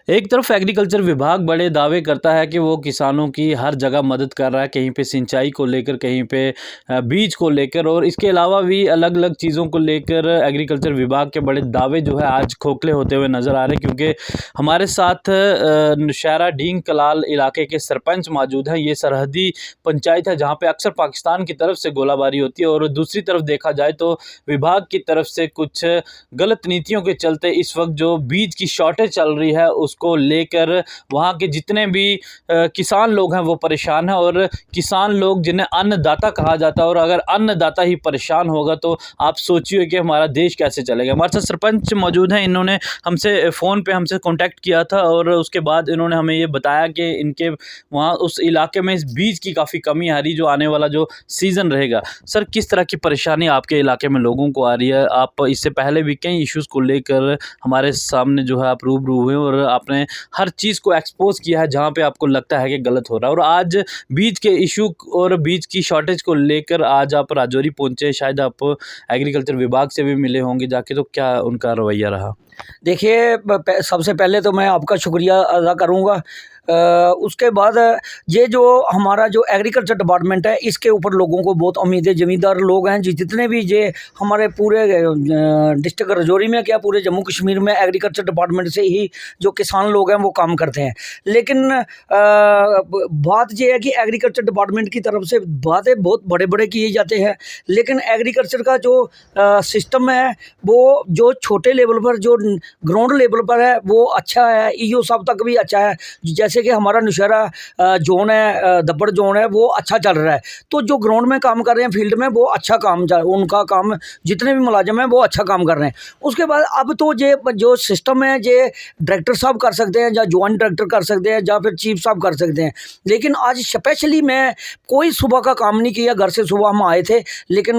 एक तरफ एग्रीकल्चर विभाग बड़े दावे करता है कि वो किसानों की हर जगह मदद कर रहा है, कहीं पे सिंचाई को लेकर, कहीं पे बीज को लेकर और इसके अलावा भी अलग अलग चीज़ों को लेकर एग्रीकल्चर विभाग के बड़े दावे जो है आज खोखले होते हुए नज़र आ रहे हैं। क्योंकि हमारे साथ नौशहरा ढींग कलाल इलाके के सरपंच मौजूद हैं। ये सरहदी पंचायत है जहाँ पे अक्सर पाकिस्तान की तरफ से गोलाबारी होती है और दूसरी तरफ देखा जाए तो विभाग की तरफ से कुछ गलत नीतियों के चलते इस वक्त जो बीज की शॉर्टेज चल रही है उसको लेकर वहाँ के जितने भी किसान लोग हैं वो परेशान हैं। और किसान लोग जिन्हें अन्नदाता कहा जाता है, और अगर अन्नदाता ही परेशान होगा तो आप सोचिए कि हमारा देश कैसे चलेगा। हमारे साथ सरपंच मौजूद हैं, इन्होंने हमसे फ़ोन पे हमसे कांटेक्ट किया था और उसके बाद इन्होंने हमें ये बताया कि इनके वहाँ उस इलाके में इस बीज की काफ़ी कमी आ रही जो आने वाला जो सीज़न रहेगा। सर, किस तरह की परेशानी आपके इलाके में लोगों को आ रही है? आप इससे पहले भी कई इश्यूज़ को लेकर हमारे सामने जो है आप रूबरू हुए और आपने हर चीज़ को एक्सपोज़ किया है जहाँ पे आपको लगता है कि गलत हो रहा है। और आज बीज के इशू और बीज की शॉर्टेज को लेकर आज आप राजौरी पहुँचे, शायद आप एग्रीकल्चर विभाग से भी मिले होंगे जाके, तो क्या उनका रवैया रहा? देखिए, सबसे पहले तो मैं आपका शुक्रिया अदा करूँगा। उसके बाद ये जो हमारा जो एग्रीकल्चर डिपार्टमेंट है इसके ऊपर लोगों को बहुत उम्मीद है। ज़मींदार लोग हैं जितने भी ये हमारे पूरे डिस्ट्रिक्ट राजौरी में क्या पूरे जम्मू कश्मीर में एग्रीकल्चर डिपार्टमेंट से ही जो किसान लोग हैं वो काम करते हैं। लेकिन बात ये है कि एग्रीकल्चर डिपार्टमेंट की तरफ से बातें बहुत बड़े बड़े किए जाते हैं, लेकिन एग्रीकल्चर का जो सिस्टम है वो जो छोटे लेवल पर जो ग्राउंड लेवल पर है वो अच्छा है, ईओ साहब तक भी अच्छा है। जैसे कि हमारा नौशहरा जोन है, दब्बड़ जोन है, वो अच्छा चल रहा है। तो जो ग्राउंड में काम कर रहे हैं फील्ड में वो अच्छा काम उनका काम जितने भी मुलाजिम हैं वो अच्छा काम कर रहे हैं। उसके बाद अब तो ये जो सिस्टम है ये डायरेक्टर साहब कर सकते हैं या जॉइंट डायरेक्टर कर सकते हैं या फिर चीफ साहब कर सकते हैं। लेकिन आज स्पेशली मैं कोई सुबह का काम नहीं किया, घर से सुबह हम आए थे, लेकिन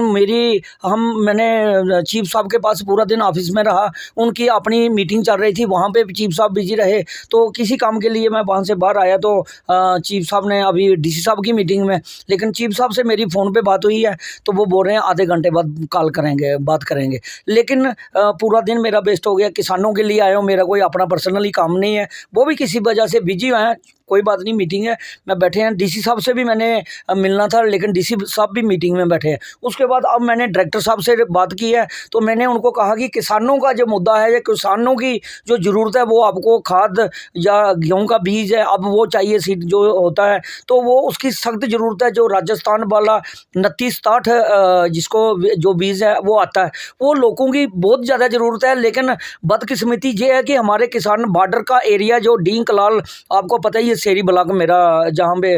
मैंने चीफ साहब के पास पूरा दिन ऑफिस में रहा। उनकी अपनी मीटिंग चल रही थी, वहाँ पे चीफ साहब बिजी रहे, तो किसी काम के लिए मैं वहाँ से बाहर आया तो चीफ साहब ने अभी डीसी साहब की मीटिंग में, लेकिन चीफ साहब से मेरी फ़ोन पे बात हुई है तो वो बोल रहे हैं आधे घंटे बाद कॉल करेंगे, बात करेंगे। लेकिन पूरा दिन मेरा वेस्ट हो गया। किसानों के लिए आया हूँ, मेरा कोई अपना पर्सनली काम नहीं है, वो भी किसी वजह से बिजी हैं। कोई बात नहीं, मीटिंग है, मैं बैठे हैं। डीसी साहब से भी मैंने मिलना था, लेकिन डीसी साहब भी मीटिंग में बैठे हैं। उसके बाद अब मैंने डायरेक्टर साहब से बात की है तो मैंने उनको कहा कि किसानों का जो मुद्दा है, या किसानों की जो ज़रूरत है, वो आपको खाद या गेहूं का बीज है अब वो चाहिए, सीड जो होता है तो वो उसकी सख्त ज़रूरत है। जो राजस्थान वाला 2960 जिसको जो बीज है वो आता है, वो लोगों की बहुत ज़्यादा ज़रूरत है। लेकिन बदकिस्मती ये है कि हमारे किसान बॉर्डर का एरिया जो ढींग कलाल, आपको पता ही है शेरी ब्लॉक मेरा, जहाँ पे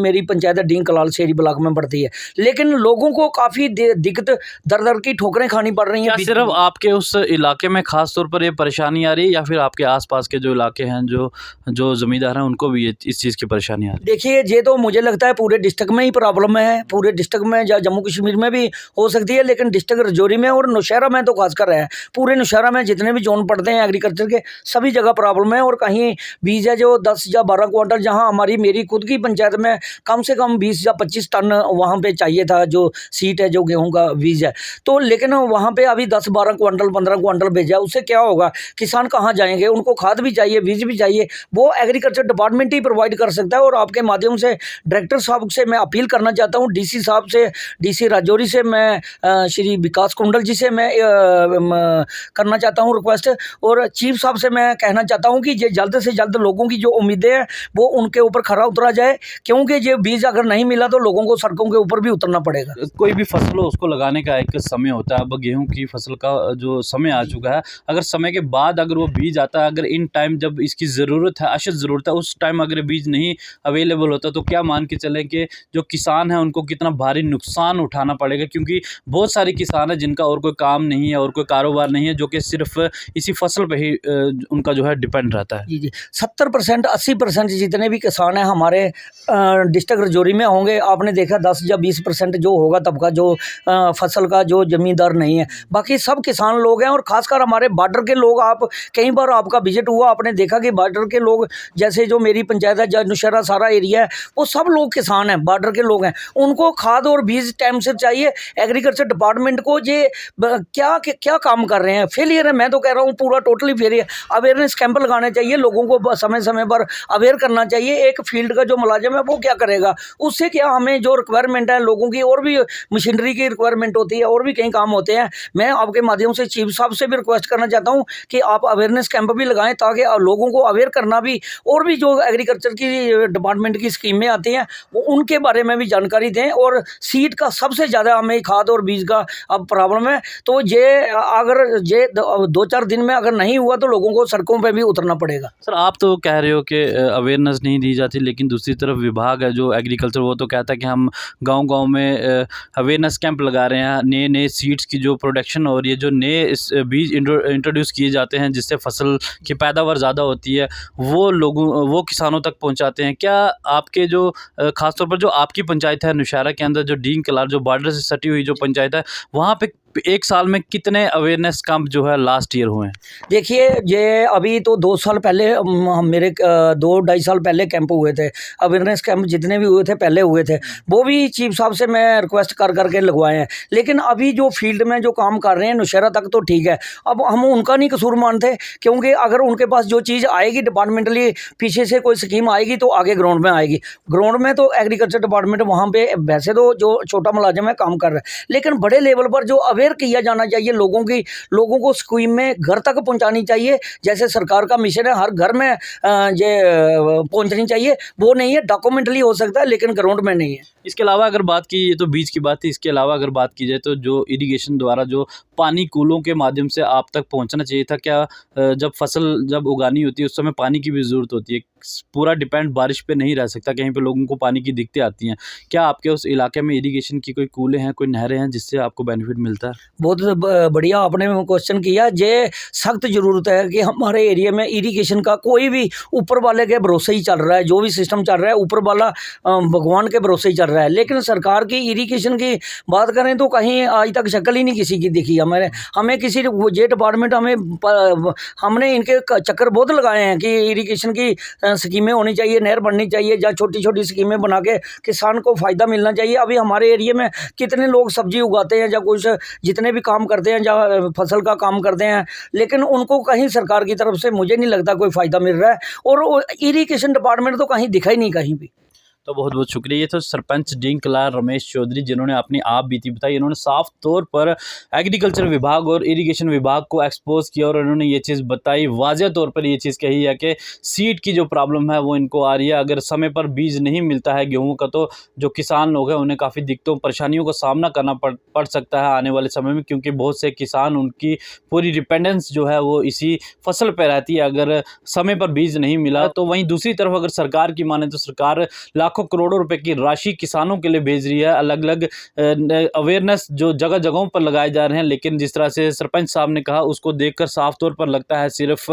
मेरी पंचायत ढींग कलाल शेरी ब्लॉक में पड़ती है, लेकिन लोगों को काफ़ी दिक्कत दर दर की ठोकरें खानी पड़ रही हैं। क्या सिर्फ आपके उस इलाके में खास तौर पर ये परेशानी आ रही है या फिर आपके आसपास के जो इलाके हैं, जो ज़मींदार हैं, उनको भी इस चीज़ की परेशानी आ रही है? देखिए, ये तो मुझे लगता है पूरे डिस्ट्रिक्ट में ही प्रॉब्लम है, पूरे डिस्ट्रिक्ट में या जम्मू कश्मीर में भी हो सकती है, लेकिन डिस्ट्रिक्ट राजौरी में और नौशहरा में तो खासकर है। पूरे नौशहरा में जितने भी जोन पड़ते हैं एग्रीकल्चर के, सभी जगह प्रॉब्लम है। और कहीं बीज है जो 10 या 12 क्वांटल, जहाँ मेरी खुद की पंचायत में कम से कम 20 या 25 टन वहाँ पे चाहिए था, जो सीट है, जो गेहूँ का बीज है, तो लेकिन वहाँ पे अभी 10-12 क्वांटल 15 क्वांटल भेजा। उससे क्या होगा, किसान कहाँ जाएंगे? उनको खाद भी चाहिए, बीज भी चाहिए, वो एग्रीकल्चर डिपार्टमेंट ही प्रोवाइड कर सकता है। और आपके माध्यम से डायरेक्टर साहब से मैं अपील करना चाहता हूँ, डीसी साहब से, डीसी राजौरी से मैं श्री विकास कुंडल जी से मैं करना चाहता हूँ रिक्वेस्ट, और चीफ साहब से मैं कहना चाहता हूँ कि ये जल्द से जल्द लोगों की जो उम्मीदें हैं वो उनके ऊपर खरा उतरा जाए, क्योंकि ये बीज अगर नहीं मिला तो लोगों को सड़कों के ऊपर भी उतरना पड़ेगा। कोई भी फसल हो उसको लगाने का एक समय होता है। अब गेहूं की फसल का जो समय आ चुका है, अगर समय के बाद अगर वो बीज आता है, अगर इन टाइम जब इसकी ज़रूरत है, अशद ज़रूरत है, उस टाइम अगर बीज नहीं अवेलेबल होता तो क्या मान के चलें कि जो किसान है उनको कितना भारी नुकसान उठाना पड़ेगा? क्योंकि बहुत सारे किसान हैं जिनका और कोई काम नहीं है और कोई कारोबार नहीं है, जो कि सिर्फ इसी फसल पर ही उनका जो है डिपेंड रहता है। जी 70% 80% जितने भी किसान हैं हमारे डिस्ट्रिक्ट राजौरी में होंगे। आपने देखा 10 या 20% जो होगा तबका जो फसल का जो ज़मींदार नहीं है, बाकी सब किसान लोग हैं। और ख़ासकर हमारे बॉर्डर के लोग, आप कई बार आपका विजिट हुआ, आपने देखा कि बॉर्डर के लोग, जैसे जो मेरी पंचायत है, जहाँ नौशहरा सारा एरिया है, वो सब लोग किसान हैं, बॉर्डर के लोग हैं। उनको खाद और बीज टाइम से चाहिए। एग्रीकल्चर डिपार्टमेंट को ये क्या काम कर रहे हैं, फेलियर है। मैं तो कह रहा हूँ पूरा टोटली फेलियर। अवेयरनेस कैंप लगाने चाहिए, लोगों को समय समय पर अवेयर करना चाहिए। एक फील्ड का जो मुलाजिम है वो क्या करेगा, उससे क्या हमें जो रिक्वायरमेंट है लोगों की, और भी मशीनरी की रिक्वायरमेंट होती है, और भी कई काम होते हैं। मैं आपके माध्यम से चीफ साहब से भी रिक्वेस्ट करना चाहता हूँ कि आप अवेयरनेस कैंप भी लगाएं, ताकि लोगों को अवेयर करना भी, और भी जो एग्रीकल्चर की डिपार्टमेंट की स्कीमें आती हैं वो उनके बारे में भी जानकारी दें। और सीड का सबसे ज़्यादा हमें खाद और बीज का अब प्रॉब्लम है। तो ये अगर ये 2-4 दिन में अगर नहीं हुआ तो लोगों को सड़कों पर भी उतरना पड़ेगा। सर, आप तो कह रहे हो कि अवेयरनेस नहीं दी जाती, लेकिन दूसरी तरफ विभाग है जो एग्रीकल्चर, वो तो कहता है कि हम गांव-गांव में अवेयरनेस कैंप लगा रहे हैं, नए-नए सीड्स की जो प्रोडक्शन और ये जो नए बीज इंट्रोड्यूस किए जाते हैं जिससे फसल की पैदावार ज़्यादा होती है, वो किसानों तक पहुंचाते हैं। क्या आपके जो ख़ासतौर पर जो आपकी पंचायत है नौशहरा के अंदर, जो डीन कलार जो बॉर्डर से सटी हुई जो पंचायत है, वहाँ पे एक साल में कितने अवेयरनेस कैंप जो है लास्ट ईयर हुए हैं? देखिए, ये अभी तो 2 साल पहले मेरे 2-2.5 साल पहले कैंप हुए थे। अवेयरनेस कैंप जितने भी हुए थे पहले हुए थे, वो भी चीफ साहब से मैं रिक्वेस्ट कर के लगवाए हैं। लेकिन अभी जो फील्ड में जो काम कर रहे हैं नौशहरा तक तो ठीक है। अब हम उनका नहीं कसूर मानते, क्योंकि अगर उनके पास जो चीज़ आएगी डिपार्टमेंटली, पीछे से कोई स्कीम आएगी तो आगे ग्राउंड में आएगी। ग्राउंड में तो एग्रीकल्चर डिपार्टमेंट वहाँ पे वैसे तो जो छोटा मुलाजिम है काम कर रहा है, लेकिन बड़े लेवल पर जो अवेयर किया जाना चाहिए लोगों को स्कीम में घर तक पहुंचानी चाहिए। जैसे सरकार का मिशन है, हर घर में ये पहुंचनी चाहिए, वो नहीं है। डॉक्यूमेंटली हो सकता है लेकिन ग्राउंड में नहीं है। इसके अलावा अगर बात की, ये तो बीज की बात थी, इसके अलावा अगर बात की जाए तो जो इरिगेशन द्वारा जो पानी कूलों के माध्यम से आप तक पहुंचना चाहिए था, क्या जब फसल जब उगानी होती है उस समय पानी की भी ज़रूरत होती है, पूरा डिपेंड बारिश पे नहीं रह सकता, कहीं पे लोगों को पानी की दिक्कतें आती हैं। क्या आपके उस इलाके में इरिगेशन की कोई कूलें हैं, कोई नहरें हैं जिससे आपको बेनिफिट मिलता है? बहुत बढ़िया आपने क्वेश्चन किया। ये सख्त ज़रूरत है कि हमारे एरिया में इरिगेशन का कोई भी ऊपर वाले के भरोसे ही चल रहा है। जो भी सिस्टम चल रहा है ऊपर वाला भगवान के भरोसे ही चल रहा है। लेकिन सरकार की इरिगेशन की बात करें तो कहीं आज तक शक्ल ही नहीं किसी की दिखी। हमें किसी ये डिपार्टमेंट हमने इनके चक्कर बहुत लगाए हैं कि इरिगेशन की स्कीमें होनी चाहिए, नहर बननी चाहिए, या छोटी छोटी स्कीमें बना के किसान को फ़ायदा मिलना चाहिए। अभी हमारे एरिया में कितने लोग सब्जी उगाते हैं या कुछ जितने भी काम करते हैं, या फसल का काम करते हैं, लेकिन उनको कहीं सरकार की तरफ से मुझे नहीं लगता कोई फ़ायदा मिल रहा है। और इरिगेशन डिपार्टमेंट तो कहीं दिखा ही नहीं कहीं भी। तो बहुत बहुत शुक्रिया। ये तो सरपंच डीन कलार रमेश चौधरी, जिन्होंने अपनी आप बीती बताई। इन्होंने साफ तौर पर एग्रीकल्चर विभाग और इरिगेशन विभाग को एक्सपोज किया और इन्होंने ये चीज़ बताई, वाज़ेह तौर पर ये चीज़ कही है कि सीड की जो प्रॉब्लम है वो इनको आ रही है। अगर समय पर बीज नहीं मिलता है गेहूँ का, तो जो किसान लोग हैं उन्हें काफ़ी दिक्कतों परेशानियों का सामना करना पड़ सकता है आने वाले समय में, क्योंकि बहुत से किसान, उनकी पूरी डिपेंडेंस जो है वो इसी फसल पर रहती है अगर समय पर बीज नहीं मिला। तो वहीं दूसरी तरफ अगर सरकार की माने तो सरकार लाखों करोड़ों रुपए की राशि किसानों के लिए भेज रही है। अलग अलग अवेयरनेस जो जगह जगहों पर लगाए जा रहे हैं, लेकिन जिस तरह से सरपंच साहब ने कहा उसको देखकर साफ तौर पर लगता है सिर्फ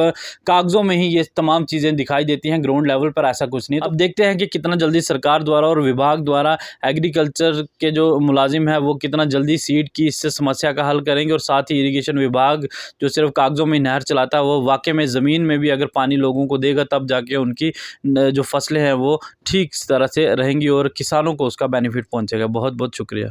कागजों में ही ये तमाम चीज़ें दिखाई देती हैं, ग्राउंड लेवल पर ऐसा कुछ नहीं। अब देखते हैं कि कितना जल्दी सरकार द्वारा और विभाग द्वारा एग्रीकल्चर के जो मुलाजिम है वो कितना जल्दी सीड की इससे समस्या का हल करेंगे, और साथ ही इरिगेशन विभाग जो सिर्फ कागजों में नहर चलाता है वो वाकई में ज़मीन में भी अगर पानी लोगों को देगा तब जाके उनकी जो फसलें हैं वो ठीक तरह से रहेंगी और किसानों को उसका बेनिफिट पहुंचेगा। बहुत बहुत शुक्रिया।